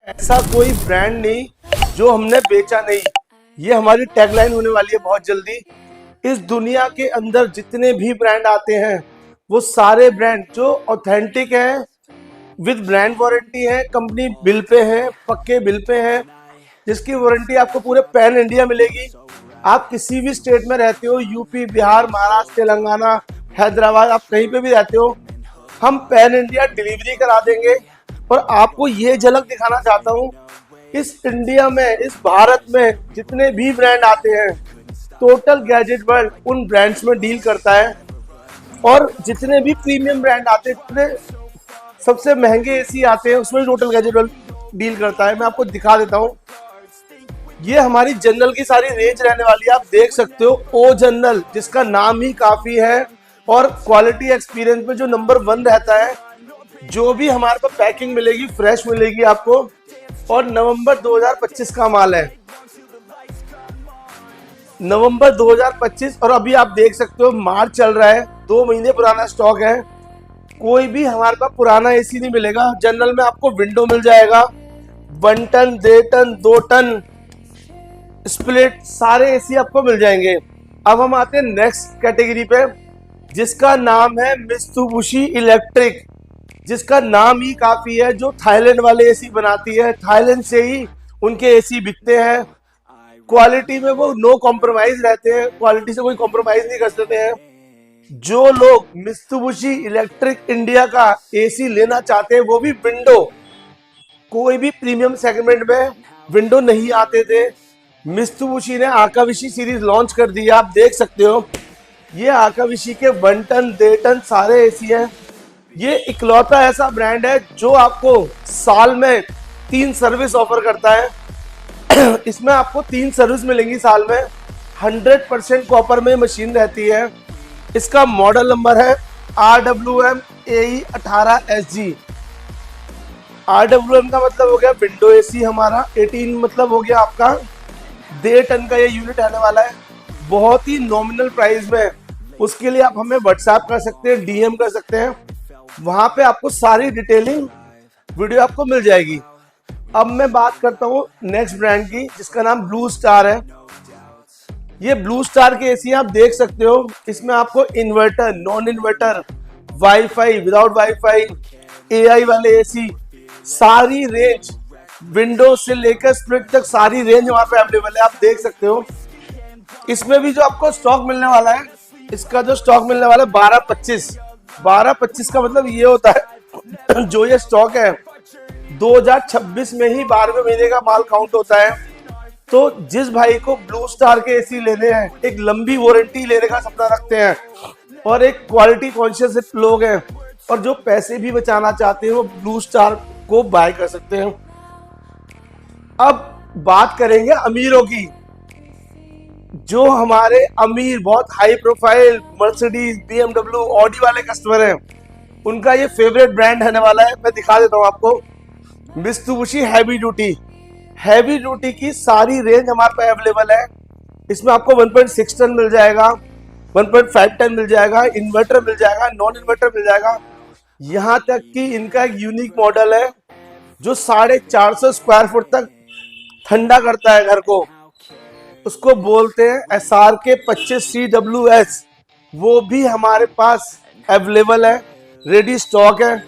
ऐसा कोई ब्रांड नहीं जो हमने बेचा नहीं। ये हमारी टैगलाइन होने वाली है बहुत जल्दी। इस दुनिया के अंदर जितने भी ब्रांड आते हैं वो सारे ब्रांड जो ऑथेंटिक है, विद ब्रांड वारंटी है, कंपनी बिल पे है, पक्के बिल पे है, जिसकी वारंटी आपको पूरे पैन इंडिया मिलेगी। आप किसी भी स्टेट में रहते हो, यूपी, बिहार, महाराष्ट्र, तेलंगाना, हैदराबाद, आप कहीं पे भी रहते हो, हम पैन इंडिया डिलीवरी करा देंगे। और आपको ये झलक दिखाना चाहता हूँ, इस इंडिया में, इस भारत में जितने भी ब्रांड आते हैं, टोटल गैजेट वर्ल्ड उन ब्रांड्स में डील करता है। और जितने भी प्रीमियम ब्रांड आते हैं, जितने सबसे महंगे एसी आते हैं, उसमें टोटल गैजेट वर्ल्ड डील करता है। मैं आपको दिखा देता हूँ, ये हमारी जनरल की सारी रेंज रहने वाली है। आप देख सकते हो ओ जनरल, जिसका नाम ही काफी है और क्वालिटी एक्सपीरियंस में जो नंबर 1 रहता है। जो भी हमारे पास पैकिंग मिलेगी फ्रेश मिलेगी आपको। और नवंबर 2025 का माल है, नवंबर 2025। और अभी आप देख सकते हो मार्च चल रहा है, 2 महीने पुराना स्टॉक है। कोई भी हमारे पास पुराना एसी नहीं मिलेगा। जनरल में आपको विंडो मिल जाएगा, 1 टन, 1.5 टन, 2 टन, स्प्लिट, सारे एसी आपको मिल जाएंगे। अब हम आते हैं नेक्स्ट कैटेगरी पे, जिसका नाम है मित्सुबिशी इलेक्ट्रिक, जिसका नाम ही काफी है। जो थाईलैंड वाले एसी बनाती है, थाईलैंड से ही उनके एसी बिकते हैं। क्वालिटी में वो नो कॉम्प्रोमाइज रहते हैं, क्वालिटी से कोई कॉम्प्रोमाइज नहीं कर सकते हैं। जो लोग मित्सुबिशी इलेक्ट्रिक इंडिया का एसी लेना चाहते हैं, वो भी विंडो, कोई भी प्रीमियम सेगमेंट में विंडो नहीं आते थे, मित्सुबिशी ने आकाविशी सीरीज लॉन्च कर दी। आप देख सकते हो, ये आकाविशी के 1 टन, 1.5 टन सारे एसी हैं। ये इकलौता ऐसा ब्रांड है जो आपको साल में 3 सर्विस ऑफर करता है। इसमें आपको 3 सर्विस मिलेंगी साल में। 100% कॉपर में मशीन रहती है। इसका मॉडल नंबर है RWM AE 18SG। RWM का मतलब हो गया विंडो एसी हमारा, 18 मतलब हो गया आपका 1.5 टन का ये यूनिट आने वाला है, बहुत ही नॉमिनल प्राइस में। उसके लिए आप हमें व्हाट्सएप कर सकते हैं, DM कर सकते हैं, वहां पे आपको सारी डिटेलिंग वीडियो आपको मिल जाएगी। अब मैं बात करता हूँ नेक्स्ट ब्रांड की, जिसका नाम ब्लू स्टार है। ये ब्लू स्टार के एसी आप देख सकते हो, इसमें आपको inverter, non inverter, wifi, without wifi, AI वाले एसी, सारी रेंज, विंडो से लेकर स्प्लिट तक सारी रेंज वहां पे अवेलेबल है। आप देख सकते हो। इसमें भी जो आपको स्टॉक मिलने वाला है, इसका जो स्टॉक मिलने वाला है 12-25 का मतलब ये होता है जो ये स्टॉक है 2026 में ही 12वें महीने का माल काउंट होता है। तो जिस भाई को ब्लू स्टार के एसी लेने हैं, एक लंबी वारंटी लेने का सपना रखते हैं और एक क्वालिटी कॉन्शियस लोग हैं और जो पैसे भी बचाना चाहते हैं, वो ब्लू स्टार को बाय कर सकते हैं। अब बात करेंगे अमीरों की। जो हमारे अमीर, बहुत high profile, Mercedes, BMW, Audi वाले कस्टमर हैं, उनका ये फेवरेट ब्रांड रहने वाला है। मैं दिखा देता हूँ आपको, Mitsubishi heavy duty. Heavy duty की सारी रेंज हमारे पास अवेलेबल है। इसमें आपको 1.6 टन मिल जाएगा, 1.5 टन मिल जाएगा, इन्वर्टर मिल जाएगा, नॉन इन्वर्टर मिल जाएगा। यहाँ तक कि इनका एक यूनिक मॉडल है जो 450 स्क्वायर फुट तक ठंडा करता है घर को। उसको बोलते हैं SRK 25CWS। वो भी हमारे पास अवेलेबल है, रेडी स्टॉक है।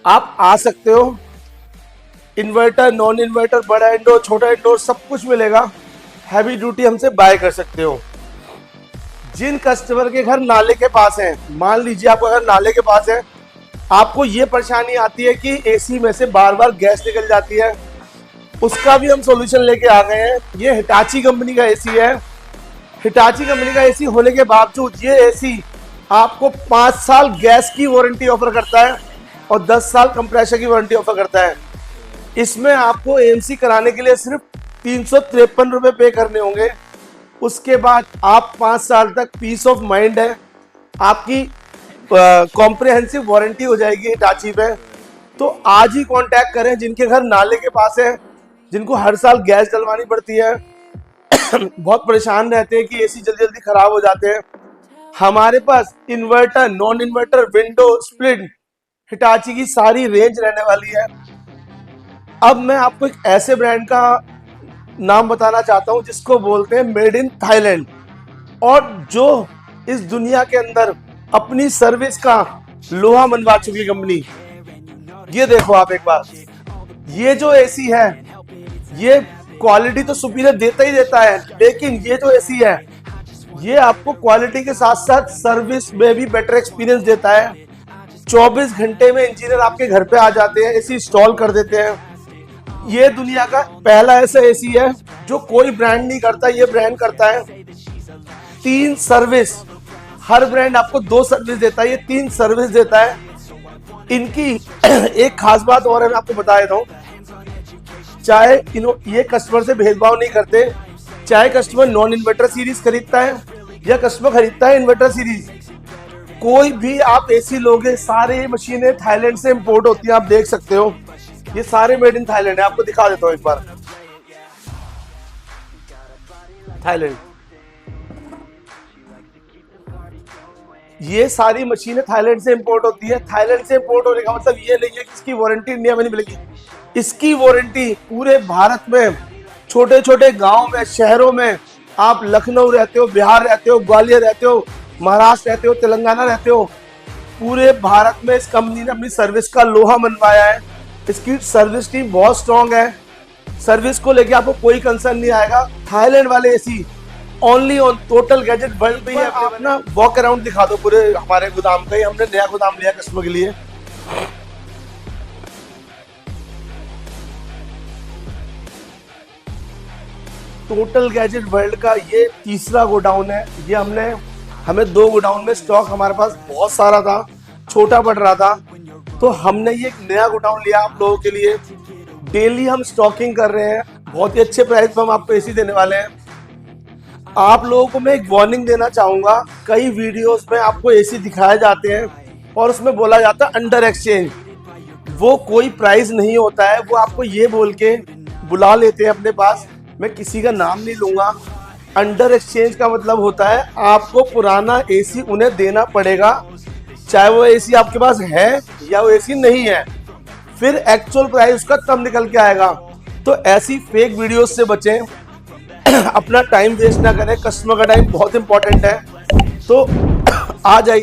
आप आ सकते हो। इन्वर्टर, नॉन इन्वर्टर, बड़ा इंडोर, छोटा इंडोर, सब कुछ मिलेगा। हैवी ड्यूटी हमसे बाय कर सकते हो। जिन कस्टमर के घर नाले के पास है, मान लीजिए आपका घर नाले के पास है, आपको ये परेशानी आती है कि एसी में से बार बार गैस निकल जाती है, उसका भी हम सॉल्यूशन लेके आ गए हैं। ये हिटाची कंपनी का एसी है। हिटाची कंपनी का एसी होने के बावजूद ये एसी आपको 5 साल गैस की वारंटी ऑफर करता है और 10 साल कंप्रेसर की वारंटी ऑफर करता है। इसमें आपको AMC कराने के लिए सिर्फ 353 रुपये पे करने होंगे। उसके बाद आप 5 साल तक पीस ऑफ माइंड है, आपकी कॉम्प्रिहेंसिव वारंटी हो जाएगी हिटाची पे। तो आज ही कांटेक्ट करें जिनके घर नाले के पास है, जिनको हर साल गैस डलवानी पड़ती है, बहुत परेशान रहते हैं कि एसी जल्दी जल्दी खराब हो जाते हैं। हमारे पास inverter, non inverter, window, split, Hitachi की सारी रेंज रहने वाली है। अब मैं आपको एक ऐसे ब्रांड का नाम बताना चाहता हूं जिसको बोलते हैं मेड इन थाईलैंड, और जो इस दुनिया के अंदर अपनी सर्विस का लोहा मनवा चुकी कंपनी। ये देखो आप एक बार, ये जो एसी है ये क्वालिटी तो सुपीरियर देता ही देता है, लेकिन ये जो एसी है ये आपको क्वालिटी के साथ साथ सर्विस में भी बेटर एक्सपीरियंस देता है। 24 घंटे में इंजीनियर आपके घर पे आ जाते हैं, एसी इंस्टॉल कर देते हैं। ये दुनिया का पहला ऐसा एसी है जो कोई ब्रांड नहीं करता, ये ब्रांड करता है। 3 सर्विस, हर ब्रांड आपको 2 सर्विस देता है, ये 3 सर्विस देता है। इनकी एक खास बात और है, मैं आपको बता देता हूँ। चाहे ये कस्टमर से भेदभाव नहीं करते, चाहे कस्टमर नॉन इन्वर्टर सीरीज खरीदता है या कस्टमर खरीदता है इन्वर्टर सीरीज, कोई भी आप एसी लोगे, सारे मशीनें थाईलैंड से इंपोर्ट होती हैं। आप देख सकते हो ये सारे मेड इन थाईलैंड है। आपको दिखा देता हूँ एक बार, थाईलैंड, ये सारी मशीनें थाईलैंड से इंपोर्ट होती है। थाईलैंड से इंपोर्ट होने का मतलब ये नहीं है कि इसकी वारंटी इंडिया में नहीं मिलेगी। इसकी वारंटी पूरे भारत में, छोटे छोटे गांव में, शहरों में, आप लखनऊ रहते हो, बिहार रहते हो, ग्वालियर रहते हो, महाराष्ट्र रहते हो, तेलंगाना रहते हो, पूरे भारत में इस कंपनी ने अपनी सर्विस का लोहा मनवाया है। इसकी सर्विस टीम बहुत स्ट्रॉन्ग है, सर्विस को लेके आपको कोई कंसर्न नहीं आएगा। थाईलैंड वाले AC only on total gadget world में ही है। आप ना वॉक अराउंड दिखा दो पूरे हमारे गोदाम का ही, हमने नया गोदाम लिया कस्टमर के लिए। टोटल गैजेट वर्ल्ड का ये तीसरा गोडाउन है। ये हमें 2 गोडाउन में स्टॉक हमारे पास बहुत सारा था, छोटा पड़ रहा था, तो हमने ये एक नया गोडाउन लिया आप लोगों के लिए। डेली हम स्टॉकिंग कर रहे हैं, बहुत ही अच्छे प्राइस पर हम आपको एसी देने वाले हैं। आप लोगों को मैं एक वार्निंग देना चाहूंगा, कई वीडियोस में आपको एसी दिखाए जाते हैं और उसमें बोला जाता है अंडर एक्सचेंज। वो कोई प्राइस नहीं होता है, वो आपको ये बोल के बुला लेते हैं अपने पास, मैं किसी का नाम नहीं लूंगा। अंडर एक्सचेंज का मतलब होता है आपको पुराना एसी उन्हें देना पड़ेगा, चाहे वो एसी आपके पास है या वो एसी नहीं है, फिर एक्चुअल प्राइस उसका तब निकल के आएगा। तो ऐसी फेक वीडियोस से बचें, अपना टाइम वेस्ट ना करें, कस्टमर का टाइम बहुत इंपॉर्टेंट है। तो आ जाइए।